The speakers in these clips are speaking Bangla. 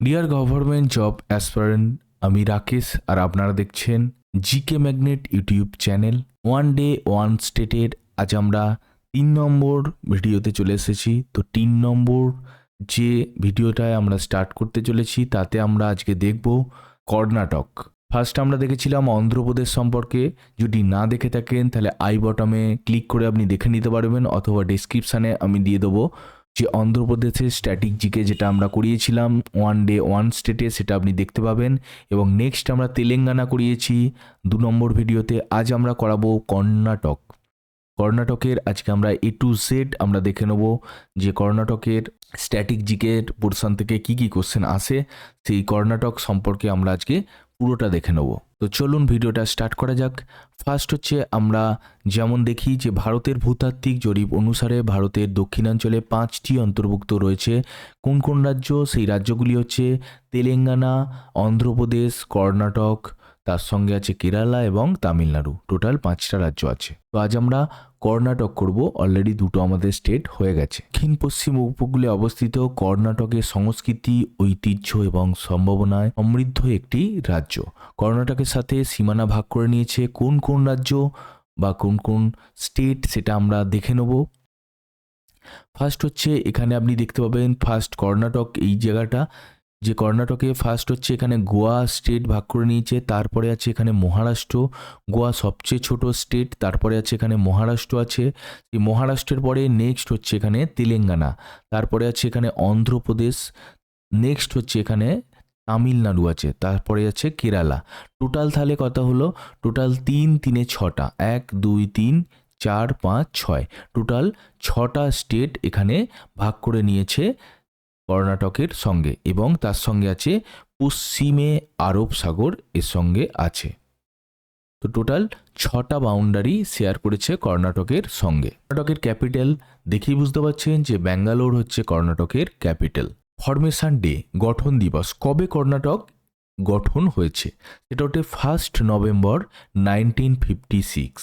ডিয়ার গভর্নমেন্ট জব অ্যাসপারেন্ট, আমি রাকেশ আর আপনারা দেখছেন GK magnet YouTube channel. One day one স্টেটের আজ আমরা 3 নম্বর ভিডিওতে চলে এসেছি। তো 3 নম্বর যে ভিডিওটায় আমরা স্টার্ট করতে চলেছি তাতে আমরা আজকে দেখব কর্ণাটক। ফার্স্ট আমরা দেখেছিলাম অন্ধ্রপ্রদেশ সম্পর্কে। যদি না দেখে থাকেন তাহলে আই বটমে ক্লিক করে আপনি দেখে নিতে পারবেন, অথবা ডেসক্রিপশানে আমি দিয়ে দেবো যে অন্ধ্রপ্রদেশের স্ট্যাটিক জিকে যেটা আমরা করিয়েছিলাম ওয়ান ডে ওয়ান স্টেটে, সেটা আপনি দেখতে পাবেন। এবং নেক্সট আমরা তেলেঙ্গানা করিয়েছি 2 নম্বর ভিডিওতে। আজ আমরা করাবো কর্ণাটক। কর্ণাটকের আজকে আমরা A to Z আমরা দেখে নেব যে কর্ণাটকের স্ট্যাটিক জিকের পোর্শন থেকে কি কি কোশ্চেন আসে, সেই কর্ণাটক সম্পর্কে আমরা আজকে পুরোটা দেখে নেব। তো চলুন ভিডিওটা স্টার্ট করা যাক। ফার্স্ট হচ্ছে আমরা যেমন দেখি যে ভারতের ভূতাত্ত্বিক জরিপ অনুসারে ভারতের দক্ষিণাঞ্চলে 5টি অন্তর্ভুক্ত রয়েছে। কোন কোন রাজ্য? সেই রাজ্যগুলি হচ্ছে তেলেঙ্গানা, অন্ধ্রপ্রদেশ, কর্ণাটক, তার সঙ্গে আছে কেরালা এবং তামিলনাড়ু। টোটাল 5টা রাজ্য আছে। তো আজ আমরা কর্ণাটক করব। অলরেডি 2টো আমাদের স্টেট হয়ে গেছে। দক্ষিণ পশ্চিম উপকূলে অবস্থিত কর্ণাটকের সংস্কৃতি, ঐতিহ্য এবং সম্ভাবনায় সমৃদ্ধ একটি রাজ্য। কর্ণাটকের সাথে সীমানা ভাগ করে নিয়েছে কোন কোন রাজ্য বা কোন কোন স্টেট, সেটা আমরা দেখে নেব। ফার্স্ট হচ্ছে এখানে আপনি দেখতে পাবেন ফার্স্ট কর্ণাটক, এই জায়গাটা যে কর্ণাটকে ফার্স্ট হচ্ছে এখানে গোয়া স্টেট ভাগ করে নিয়েছে। তারপরে আছে এখানে মহারাষ্ট্র। গোয়া সবচেয়ে ছোট স্টেট। তারপরে আছে এখানে মহারাষ্ট্র আছে। এই মহারাষ্ট্রের পরে নেক্সট হচ্ছে এখানে তেলেঙ্গানা। তারপরে আছে এখানে অন্ধ্রপ্রদেশ। নেক্সট হচ্ছে এখানে তামিলনাড়ু আছে। তারপরে আছে কেরালা। টোটাল তাহলে কত হলো? টোটাল 3 3 6টা, 1 2 3 4 5 6, টোটাল 6টা স্টেট এখানে ভাগ করে নিয়েছে কর্ণাটকের সঙ্গে। এবং তার সঙ্গে আছে পশ্চিমে আরব সাগর এর সঙ্গে আছে। তো টোটাল 6টা বাউন্ডারি শেয়ার করেছে কর্ণাটকের সঙ্গে। কর্ণাটকের ক্যাপিটাল দেখেই বুঝতে পারছেন যে ব্যাঙ্গালোর হচ্ছে কর্ণাটকের ক্যাপিটাল। ফরমেশন ডে, গঠন দিবস, কবে কর্ণাটক গঠন হয়েছে? সেটা হচ্ছে 1 নভেম্বর 1956।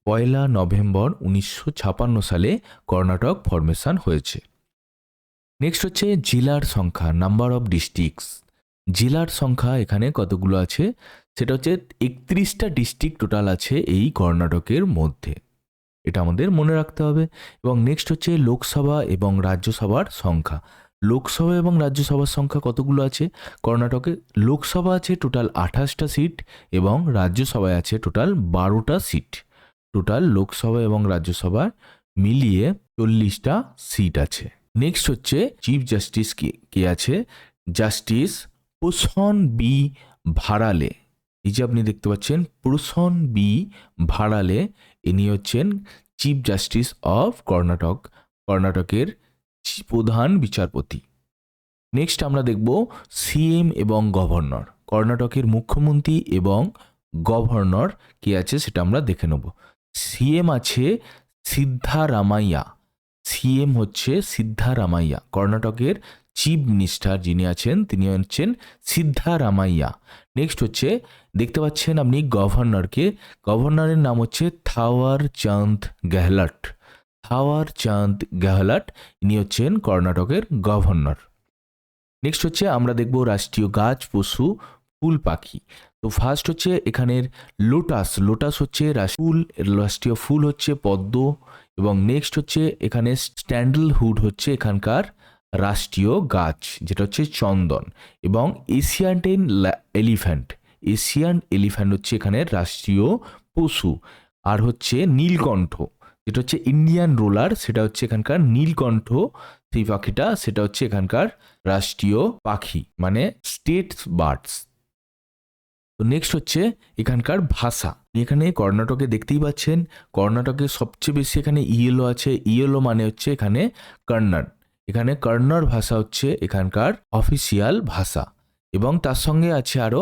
1 নভেম্বর 1956 সালে কর্ণাটক ফরমেশন হয়েছে। নেক্সট হচ্ছে জেলার সংখ্যা, নাম্বার অফ ডিস্ট্রিক্টস। জেলার সংখ্যা এখানে কতগুলো আছে? সেটা হচ্ছে 31টা ডিস্ট্রিক্ট টোটাল আছে এই কর্ণাটকের মধ্যে। এটা আমাদের মনে রাখতে হবে। এবং নেক্সট হচ্ছে লোকসভা এবং রাজ্যসভার সংখ্যা। লোকসভা এবং রাজ্যসভার সংখ্যা কতগুলো আছে কর্ণাটকে? লোকসভা আছে টোটাল 28টা সিট এবং রাজ্যসভায় আছে টোটাল 12টা সিট। টোটাল লোকসভা এবং রাজ্যসভা মিলিয়ে 40টা সিট আছে। নেক্সট হচ্ছে চিফ জাস্টিস কে আছে? Justice Prasanna B Varale. এই যে আপনি দেখতে পাচ্ছেন প্রসন বি ভাড়ালে, ইনি হচ্ছেন চিফ জাস্টিস অফ কর্ণাটক, কর্ণাটকের প্রধান বিচারপতি। নেক্সট আমরা দেখব সিএম এবং গভর্নর। কর্ণাটকের মুখ্যমন্ত্রী এবং গভর্নর কে আছে সেটা আমরা দেখে নেব। সিএম আছে সিদ্ধারামাইয়া। সিএম হচ্ছে সিদ্ধারামাইয়া। কর্ণাটকের চিফ মিনিস্টার যিনি আছেন তিনি হচ্ছেন সিদ্ধারামাইয়া। নেক্সট হচ্ছে দেখতে পাচ্ছেন আপনি গভর্নরকে। গভর্নরের নাম হচ্ছে থাওয়ার চাঁদ গেহলট। থাওয়ার চাঁদ গেহলট ইনি হচ্ছেন কর্ণাটকের গভর্নর। নেক্সট হচ্ছে আমরা দেখব রাষ্ট্রীয় গাছ, পশু, ফুল, পাখি। তো ফার্স্ট হচ্ছে এখানের লোটাস। লোটাস হচ্ছে রাষ্ট্রীয় ফুল হচ্ছে পদ্ম। এবং নেক্সট হচ্ছে এখানে স্যান্ডেলউড হচ্ছে এখানকার রাষ্ট্রীয় গাছ, যেটা হচ্ছে চন্দন। এবং এশিয়ান এলিফ্যান্ট। এশিয়ান এলিফ্যান্ট হচ্ছে এখানের রাষ্ট্রীয় পশু। আর হচ্ছে নীলকণ্ঠ, যেটা হচ্ছে ইন্ডিয়ান রোলার, সেটা হচ্ছে এখানকার নীলকণ্ঠ সেই পাখিটা, সেটা হচ্ছে এখানকার রাষ্ট্রীয় পাখি, মানে স্টেট বার্ডস। তো নেক্সট হচ্ছে এখানকার ভাষা। এখানে কর্ণাটকে দেখতেই পাচ্ছেন কর্ণাটকে সবচেয়ে বেশি এখানে ইয়েলো আছে। ইয়েলো মানে হচ্ছে এখানে কন্নড়। এখানে কন্নড় ভাষা হচ্ছে এখানকার অফিসিয়াল ভাষা। এবং তার সঙ্গে আছে আরও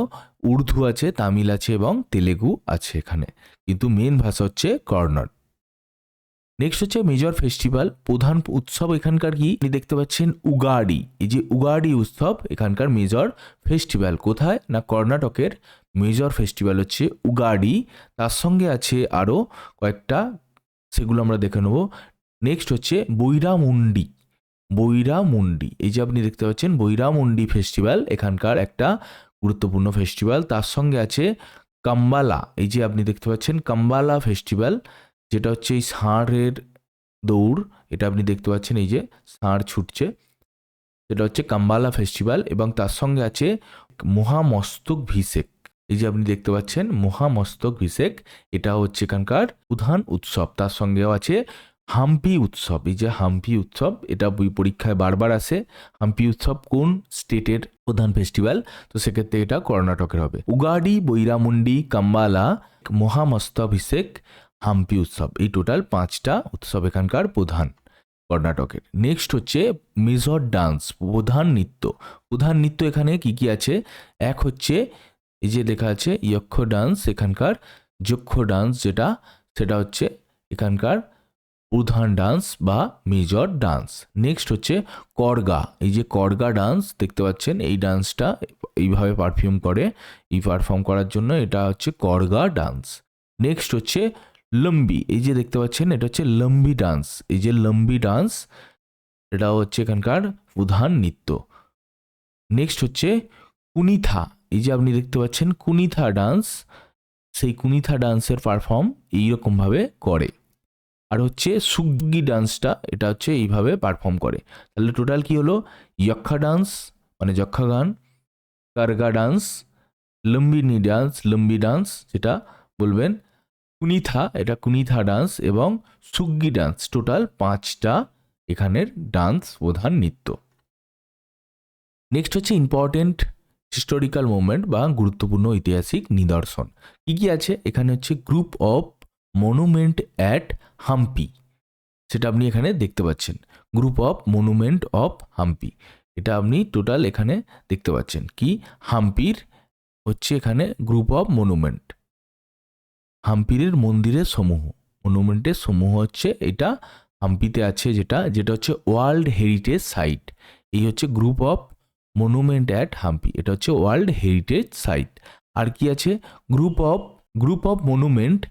উর্দু আছে, তামিল আছে এবং তেলেগু আছে এখানে, কিন্তু মেন ভাষা হচ্ছে কন্নড়। নেক্সট হচ্ছে মেজর ফেস্টিভ্যাল, প্রধান উৎসব এখানকার কি আপনি দেখতে পাচ্ছেন উগাড়ি। এই যে উগাড়ি উৎসব এখানকার মেজর ফেস্টিভ্যাল। কোথায় না কর্ণাটকের মেজর ফেস্টিভ্যাল হচ্ছে উগাড়ি। তার সঙ্গে আছে আরও কয়েকটা, সেগুলো আমরা দেখে নেব। নেক্সট হচ্ছে বৈরামুন্ডি। বৈরামুন্ডি, এই যে আপনি দেখতে পাচ্ছেন বৈরামুন্ডি ফেস্টিভ্যাল এখানকার একটা গুরুত্বপূর্ণ ফেস্টিভ্যাল। তার সঙ্গে আছে কাম্বালা, এই যে আপনি দেখতে পাচ্ছেন কাম্বালা ফেস্টিভ্যাল, যেটা হচ্ছে এই ষাঁড়ের দৌড়, এটা আপনি দেখতে পাচ্ছেন এই যে ষাঁড় ছুটছে, সেটা হচ্ছে কাম্বালা ফেস্টিভ্যাল। এবং তার সঙ্গে আছে মহামস্তক ভিষেক, এই যে আপনি দেখতে পাচ্ছেন মহামস্তক ভিষেক, এটা হচ্ছে এখানকার প্রধান উৎসব। তার সঙ্গেও আছে হাম্পি উৎসব, এই যে হাম্পি উৎসব, এটা পরীক্ষায় বারবার আসে। হাম্পি উৎসব কোন স্টেটের প্রধান ফেস্টিভ্যাল? তো সেক্ষেত্রে এটা কর্ণাটকের হবে। উগাডি, বৈরামুন্ডি, কাম্বালা, মহামস্তাভিষেক, হাম্পি উৎসব, এই টোটাল 5টা উৎসব এখানকার প্রধান কর্ণাটকের। নেক্সট হচ্ছে মেজর ডান্স, প্রধান নৃত্য। প্রধান নৃত্য এখানে কি কি আছে? এক হচ্ছে এই যে লেখা আছে যক্ষ ডান্স, এখানকার যক্ষ ডান্স যেটা, সেটা হচ্ছে এখানকার প্রধান ডান্স বা মেজর ডান্স। নেক্সট হচ্ছে করগা, এই যে করগা ডান্স দেখতে পাচ্ছেন, এই ডান্সটা এইভাবে পারফর্ম করার জন্য এটা হচ্ছে করগা ডান্স। নেক্সট হচ্ছে লম্বি, এই যে দেখতে পাচ্ছেন এটা হচ্ছে লম্বি ডান্স, এই যে লম্বি ডান্স, এটা হচ্ছে এখানকার প্রধান নৃত্য। নেক্সট হচ্ছে কুনিথা, এই যে আপনি দেখতে পাচ্ছেন কুনিথা ডান্স, সেই কুনিথা ডান্সের পারফর্ম এইরকমভাবে করে। আর হচ্ছে সুগ্গি ডান্সটা, এটা হচ্ছে এইভাবে পারফর্ম করে। তাহলে টোটাল কি হলো? যক্ষা ডান্স মানে যক্ষা গান, কারগা ডান্স, লম্বি ডান্স যেটা বলবেন, কুনিথা, এটা কুনিথা ডান্স, এবং সুগ্গি ডান্স, টোটাল 5টা এখানের ডান্স প্রধান নৃত্য। নেক্সট হচ্ছে ইম্পর্টেন্ট হিস্টোরিক্যাল মুভমেন্ট বা গুরুত্বপূর্ণ ঐতিহাসিক নিদর্শন। কি কি আছে এখানে? হচ্ছে group of monument at Hampi, সেটা আপনি এখানে দেখতে পাচ্ছেন, group of monument of Hampi, এটা আপনি টোটাল এখানে দেখতে পাচ্ছেন। কি? হাম্পির হচ্ছে এখানে গ্রুপ অফ মনুমেন্ট, হাম্পির মন্দিরের সমূহ, মনুমেন্টের সমূহ হচ্ছে এটা হাম্পিতে আছে, যেটা হচ্ছে ওয়ার্ল্ড হেরিটেজ সাইট। এই হচ্ছে group of monument at Hampi, এটা হচ্ছে ওয়ার্ল্ড হেরিটেজ সাইট। আর কি আছে? গ্রুপ অফ মনুমেন্ট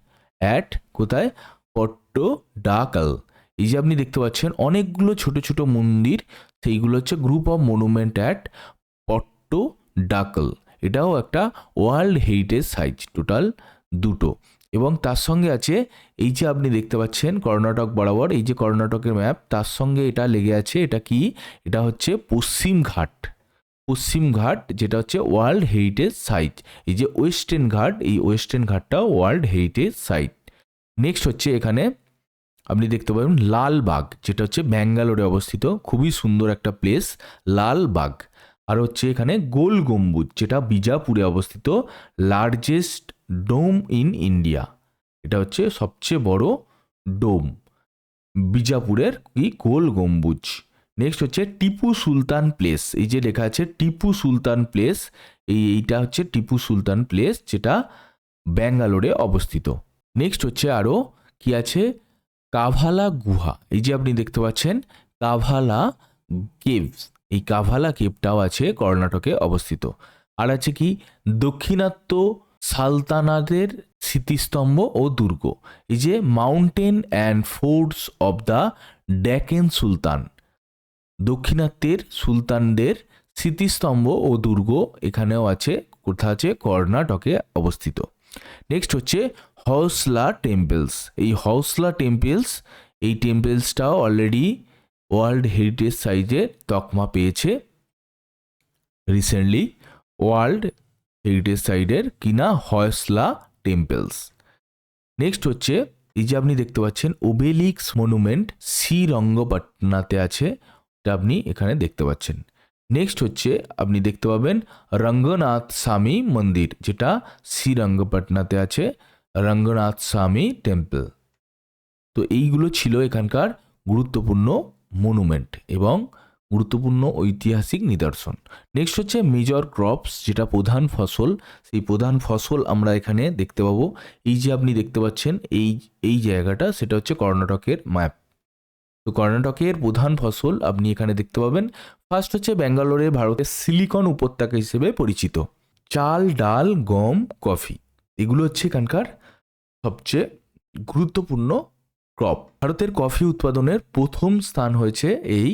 অ্যাট কোথায়? পট্টডাকল, এই যে আপনি দেখতে পাচ্ছেন অনেকগুলো ছোট ছোট মন্দির, সেইগুলো হচ্ছে গ্রুপ অফ মনুমেন্ট অ্যাট পট্টডাকল, এটাও একটা ওয়ার্ল্ড হেরিটেজ সাইট, টোটাল 2টো। এবং তার সঙ্গে আছে এই যে আপনি দেখতে পাচ্ছেন কর্ণাটক বরাবর, এই যে কর্ণাটকের ম্যাপ, তার সঙ্গে এটা লেগে আছে, এটা কি? এটা হচ্ছে পশ্চিম ঘাট, যেটা হচ্ছে ওয়ার্ল্ড হেরিটেজ সাইট। এই যে ওয়েস্টার্ন ঘাট, এই ওয়েস্টার্ন ঘাটটাও ওয়ার্ল্ড হেরিটেজ সাইট। নেক্সট হচ্ছে এখানে আপনি দেখতে পাবেন লালবাগ, যেটা হচ্ছে ব্যাঙ্গালোরে অবস্থিত, খুবই সুন্দর একটা প্লেস লালবাগ। আর হচ্ছে এখানে গোল গম্বুজ, যেটা বিজাপুরে অবস্থিত, লার্জেস্ট ডোম ইন ইন্ডিয়া, এটা হচ্ছে সবচেয়ে বড় ডোম, বিজাপুরের কি গোল গম্বুজ। নেক্সট হচ্ছে টিপু সুলতান প্লেস, এই যে লেখা আছে টিপু সুলতান প্লেস, এইটা হচ্ছে টিপু সুলতান প্লেস, যেটা ব্যাঙ্গালোরে অবস্থিত। নেক্সট হচ্ছে আরও কি আছে? কাভালা গুহা, এই যে আপনি দেখতে পাচ্ছেন কাভালা কেভস, এই কাভালা কেভটাও আছে কর্ণাটকে অবস্থিত। আর আছে কি? দক্ষিণাত্য সালতানাতের স্মৃতিস্তম্ভ ও দুর্গ, এই যে mountain and forts of the Deccan sultan, দক্ষিণাত্যের সুলতানদের স্মৃতিস্তম্ভ ও দুর্গ এখানেও আছে, কোথায় আছে? কর্ণাটকে অবস্থিত। নেক্সট হচ্ছে হৌসলা টেম্পলস, এই হৌসলা টেম্পলস, এই টেম্পলসটাও অলরেডি ওয়ার্ল্ড হেরিটেজ সাইটে তকমা পেয়েছে রিসেন্টলি, ওয়ার্ল্ড হেরিটেজ সাইটের কিনা হৌসলা টেম্পলস। নেক্সট হচ্ছে এই যে আপনি দেখতে পাচ্ছেন ওবেলিক্স মনুমেন্ট, শ্রীরঙ্গপটনাতে আছে, এটা আপনি এখানে দেখতে পাচ্ছেন। নেক্সট হচ্ছে আপনি দেখতে পাবেন রঙ্গনাথ স্বামী মন্দির, যেটা শ্রীরঙ্গপটনাতে আছে, রঙ্গনাথ স্বামী টেম্পল। তো এইগুলো ছিল এখানকার গুরুত্বপূর্ণ মনুমেন্ট এবং গুরুত্বপূর্ণ ঐতিহাসিক নিদর্শন। নেক্সট হচ্ছে মেজর ক্রপস, যেটা প্রধান ফসল, সেই প্রধান ফসল আমরা এখানে দেখতে পাবো। এই যে আপনি দেখতে পাচ্ছেন এই জায়গাটা, সেটা হচ্ছে কর্ণাটকের ম্যাপ। তো কর্ণাটকের প্রধান ফসল আপনি এখানে দেখতে পাবেন। ফার্স্ট হচ্ছে ব্যাঙ্গালোরে ভারতের সিলিকন উপত্যকা হিসেবে পরিচিত, চাল, ডাল, গম, কফি, এগুলো হচ্ছে এখানকার সবচেয়ে গুরুত্বপূর্ণ ক্রপ। ভারতের কফি উৎপাদনের প্রথম স্থান হয়েছে এই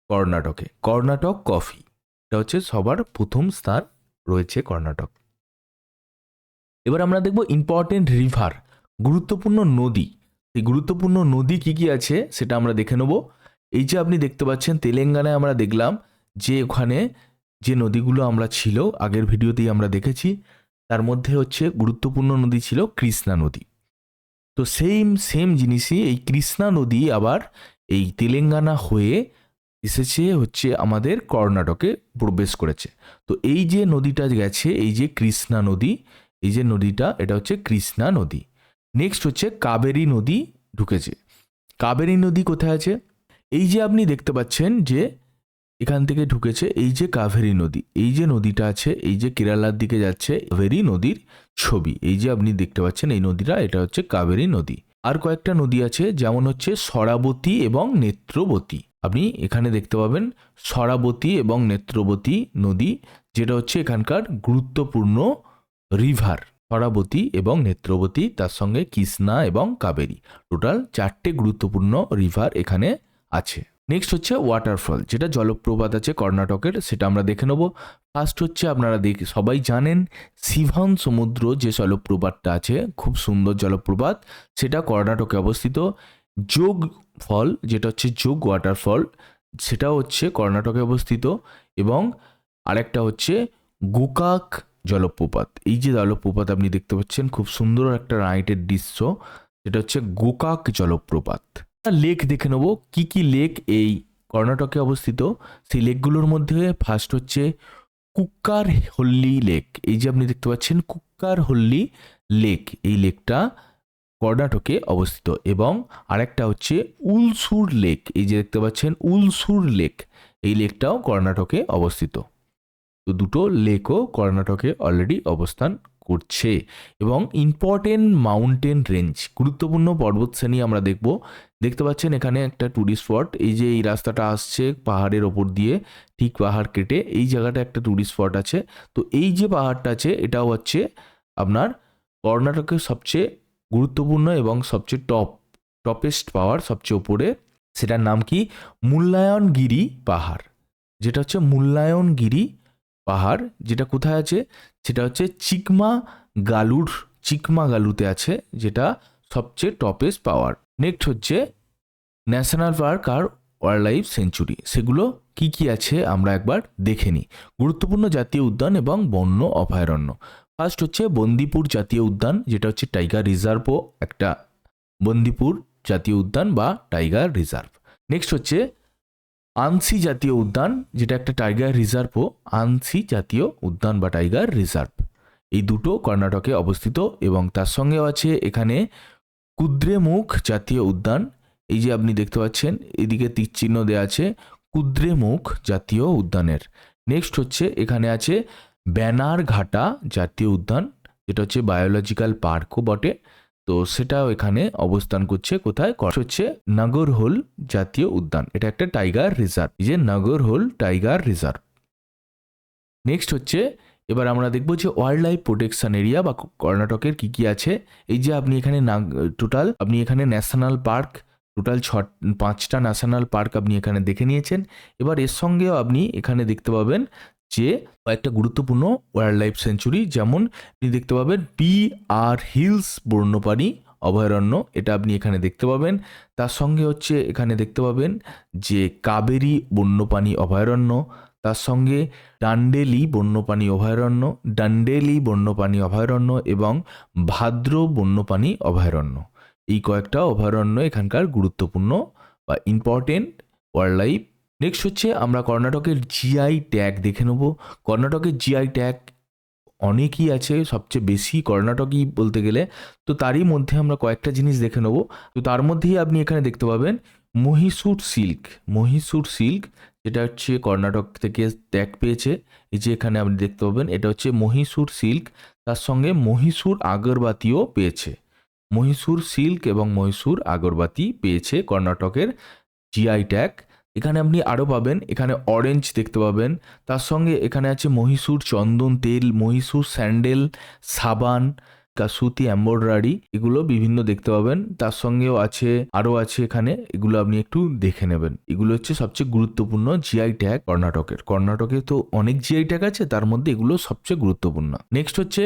কর্ণাটকে, কর্ণাটক কফি, এটা হচ্ছে সবার প্রথম স্থান রয়েছে কর্ণাটক। এবার আমরা দেখব ইম্পর্টেন্ট রিভার, গুরুত্বপূর্ণ নদী। এই গুরুত্বপূর্ণ নদী কি কি আছে সেটা আমরা দেখে নেব। এই যে আপনি দেখতে পাচ্ছেন তেলেঙ্গানায় আমরা দেখলাম যে ওখানে যে নদীগুলো আমরা ছিল আগের ভিডিওতেই আমরা দেখেছি, তার মধ্যে হচ্ছে গুরুত্বপূর্ণ নদী ছিল কৃষ্ণা নদী। তো সেম জিনিসই এই কৃষ্ণা নদী আবার এই তেলেঙ্গানা হয়ে এসেছে হচ্ছে আমাদের কর্ণাটকে প্রবেশ করেছে। তো এই যে নদীটা গেছে, এই যে কৃষ্ণা নদী, এই যে নদীটা, এটা হচ্ছে কৃষ্ণা নদী। নেক্সট হচ্ছে কাবেরী নদী ঢুকেছে। কাবেরী নদী কোথায় আছে? এই যে আপনি দেখতে পাচ্ছেন যে এখান থেকে ঢুকেছে, এই যে কাবেরী নদী, এই যে নদীটা আছে, এই যে কেরালার দিকে যাচ্ছে কাবেরী নদীর ছবি, এই যে আপনি দেখতে পাচ্ছেন এই নদীটা, এটা হচ্ছে কাবেরী নদী। আর কয়েকটা নদী আছে যেমন হচ্ছে সরাবতী এবং নেত্রবতী। আপনি এখানে দেখতে পাবেন সরাবতী এবং নেত্রবতী নদী, যেটা হচ্ছে এখানকার গুরুত্বপূর্ণ রিভার। সরাবতী এবং নেত্রবতী, তার সঙ্গে কৃষ্ণা এবং কাবেরী, টোটাল 4টে গুরুত্বপূর্ণ রিভার এখানে আছে। নেক্সট হচ্ছে ওয়াটারফল, যেটা জলপ্রপাত আছে কর্ণাটকের, সেটা আমরা দেখে নেব। ফার্স্ট হচ্ছে আপনারা সবাই জানেন শিভন সমুদ্র যে জলপ্রপাতটা আছে, খুব সুন্দর জলপ্রপাত, সেটা কর্ণাটকে অবস্থিত। যোগ ফল, যেটা হচ্ছে যোগ ওয়াটারফল, সেটা হচ্ছে কর্ণাটকে অবস্থিত। এবং আরেকটা হচ্ছে গোকাক জলপ্রপাত। এই যে জলপ্রপাত আপনি দেখতে পাচ্ছেন, খুব সুন্দর একটা রাইটের দৃশ্য, যেটা হচ্ছে গোকাক জলপ্রপাত। লেক দেখে নেব, কি কি লেক এই কর্ণাটকে অবস্থিত। সেই লেকগুলোর মধ্যে ফার্স্ট হচ্ছে কুক্কারহল্লি লেক। এই যে আপনি দেখতে পাচ্ছেন কুক্কারহল্লি লেক, এই লেকটা কর্ণাটকে অবস্থিত। এবং আরেকটা হচ্ছে উলসুর লেক, এই যে দেখতে পাচ্ছেন উলসুর লেক, এই লেকটাও কর্ণাটকে অবস্থিত। তো দুটো লেকও কর্ণাটকে অলরেডি অবস্থান করছে। এবং ইম্পর্টেন্ট মাউন্টেন রেঞ্জ, গুরুত্বপূর্ণ পর্বতশ্রেণী আমরা দেখতে পাচ্ছেন এখানে একটা ট্যুরিস্ট স্পট। এই যে এই রাস্তাটা আসছে পাহাড়ের ওপর দিয়ে, ঠিক পাহাড় কেটে এই জায়গাটা একটা ট্যুরিস্ট স্পট আছে। তো এই যে পাহাড়টা আছে, এটাও হচ্ছে আপনার কর্ণাটকের সবচেয়ে গুরুত্বপূর্ণ এবং সবচেয়ে টপেস্ট পাহাড়, সবচেয়ে উপরে, সেটার নাম কি? মুল্লায়নগিরি পাহাড়, যেটা হচ্ছে মুল্লায়নগিরি পাহাড়, যেটা কোথায় আছে? সেটা হচ্ছে চিকমাগালুতে আছে, যেটা সবচেয়ে টপেস্ট পাওয়ার। নেক্সট হচ্ছে ন্যাশনাল পার্ক আর ওয়াইল্ড লাইফ সেঞ্চুরি, সেগুলো কি কি আছে আমরা একবার দেখে নিই। গুরুত্বপূর্ণ জাতীয় উদ্যান এবং বন্য অভয়ারণ্য, ফার্স্ট হচ্ছে বন্দিপুর জাতীয় উদ্যান, যেটা হচ্ছে টাইগার রিজার্ভও একটা, বন্দিপুর জাতীয় উদ্যান বা টাইগার রিজার্ভ। নেক্সট হচ্ছে আনসি জাতীয় উদ্যান, যেটা একটা টাইগার রিজার্ভও, আনসি জাতীয় উদ্যান বা টাইগার রিজার্ভ, এই দুটো কর্ণাটকে অবস্থিত। এবং তার সঙ্গেও আছে এখানে কুদ্রেমুখ জাতীয় উদ্যান, এই যে আপনি দেখতে পাচ্ছেন এদিকে তীর চিহ্ন দেওয়া আছে কুদ্রেমুখ জাতীয় উদ্যানের। নেক্সট হচ্ছে এখানে আছে ব্যানারঘাটা জাতীয় উদ্যান, যেটা হচ্ছে বায়োলজিক্যাল পার্কও বটে, তো সেটাও এখানে অবস্থান করছে। কোথায়? হচ্ছে নাগরহোল জাতীয় উদ্যান, এটা একটা টাইগার রিজার্ভ, এই যে নাগরহোল টাইগার রিজার্ভ। নেক্সট হচ্ছে এবার আমরা দেখব যে ওয়াইল্ড লাইফ প্রোটেকশন এরিয়া বা কর্ণাটকের কি কি আছে। এই যে আপনি এখানে আপনি এখানে ন্যাশনাল পার্ক, টোটাল 5টা ন্যাশনাল পার্ক আপনি এখানে দেখে নিয়েছেন। এবার এর সঙ্গেও আপনি এখানে দেখতে পাবেন যে কয়েকটা গুরুত্বপূর্ণ ওয়াইল্ড লাইফ সেঞ্চুরি, যেমন আপনি দেখতে পাবেন PR হিলস বন্যপ্রাণী অভয়ারণ্য, এটা আপনি এখানে দেখতে পাবেন। তার সঙ্গে হচ্ছে এখানে দেখতে পাবেন যে কাবেরী বন্যপ্রাণী অভয়ারণ্য, তার সঙ্গে ডান্ডেলি বন্যপ্রাণী অভয়ারণ্য এবং ভাদ্র বন্যপ্রাণী অভয়ারণ্য, এই কয়েকটা অভয়ারণ্য এখানকার গুরুত্বপূর্ণ বা ইম্পর্টেন্ট ওয়াইল্ড লাইফ। নেক্সট হচ্ছে আমরা কর্ণাটকের GI ট্যাগ দেখে নেব। কর্ণাটকের GI ট্যাগ অনেকই আছে, সবচেয়ে বেশি কর্ণাটকই বলতে গেলে, তো তারই মধ্যে আমরা কয়েকটা জিনিস দেখে নেব। তো তার মধ্যেই আপনি এখানে দেখতে পাবেন মহীশূর সিল্ক, যেটা হচ্ছে কর্ণাটক থেকে ট্যাগ পেয়েছে। এই যে এখানে আপনি দেখতে পাবেন এটা হচ্ছে মহীশূর সিল্ক, তার সঙ্গে মহীশূর আগরবাতিও পেয়েছে। মহীশূর সিল্ক এবং মহীশূর আগরবাতি পেয়েছে কর্ণাটকের GI ট্যাগ। এখানে আপনি আরও পাবেন, এখানে অরেঞ্জ দেখতে পাবেন, তার সঙ্গে এখানে আছে মহীশূর চন্দন তেল, মহীশূর স্যান্ডেল, সাবান, কাসুতি এমব্রয়ডারি, এগুলো বিভিন্ন দেখতে পাবেন। তার সঙ্গেও আছে, আরো আছে এখানে, এগুলো আপনি একটু দেখে নেবেন। এগুলো হচ্ছে সবচেয়ে গুরুত্বপূর্ণ জিআই ট্যাগ কর্ণাটকের। কর্ণাটকে তো অনেক জিআই ট্যাগ আছে, তার মধ্যে এগুলো সবচেয়ে গুরুত্বপূর্ণ। নেক্সট হচ্ছে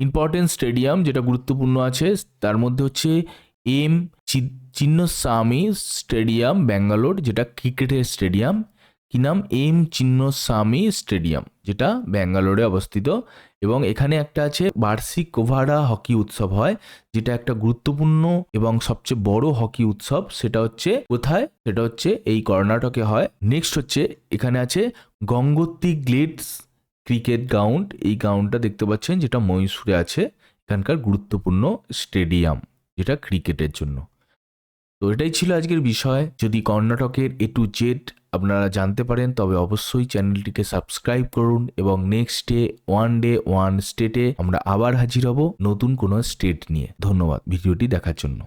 ইম্পর্টেন্ট স্টেডিয়াম, যেটা গুরুত্বপূর্ণ আছে তার মধ্যে হচ্ছে এম চিন্নস্বামী স্টেডিয়াম ব্যাঙ্গালোর, যেটা ক্রিকেটের স্টেডিয়াম। কি নাম? এম চিন্নস্বামী স্টেডিয়াম, যেটা ব্যাঙ্গালোরে অবস্থিত। এবং এখানে একটা আছে বার্ষিক কোভারা হকি উৎসব হয়, যেটা একটা গুরুত্বপূর্ণ এবং সবচেয়ে বড় হকি উৎসব। সেটা হচ্ছে কোথায়? সেটা হচ্ছে এই কর্ণাটকে হয়। নেক্সট হচ্ছে এখানে আছে গঙ্গোত্রী গ্লেডস ক্রিকেট গ্রাউন্ড। এই গ্রাউন্ডটা দেখতে পাচ্ছেন, যেটা মহীশূরে আছে। এখানকার গুরুত্বপূর্ণ স্টেডিয়াম, যেটা ক্রিকেটের জন্য। তো এটাই ছিল আজকের বিষয়। যদি কর্ণাটকের A to Z আপনারা জানতে পারেন, তবে অবশ্যই চ্যানেলটিকে সাবস্ক্রাইব করুন। এবং নেক্সট ডে ওয়ান স্টেটে আমরা আবার হাজির হব নতুন কোনো স্টেট নিয়ে। ধন্যবাদ ভিডিওটি দেখার জন্য।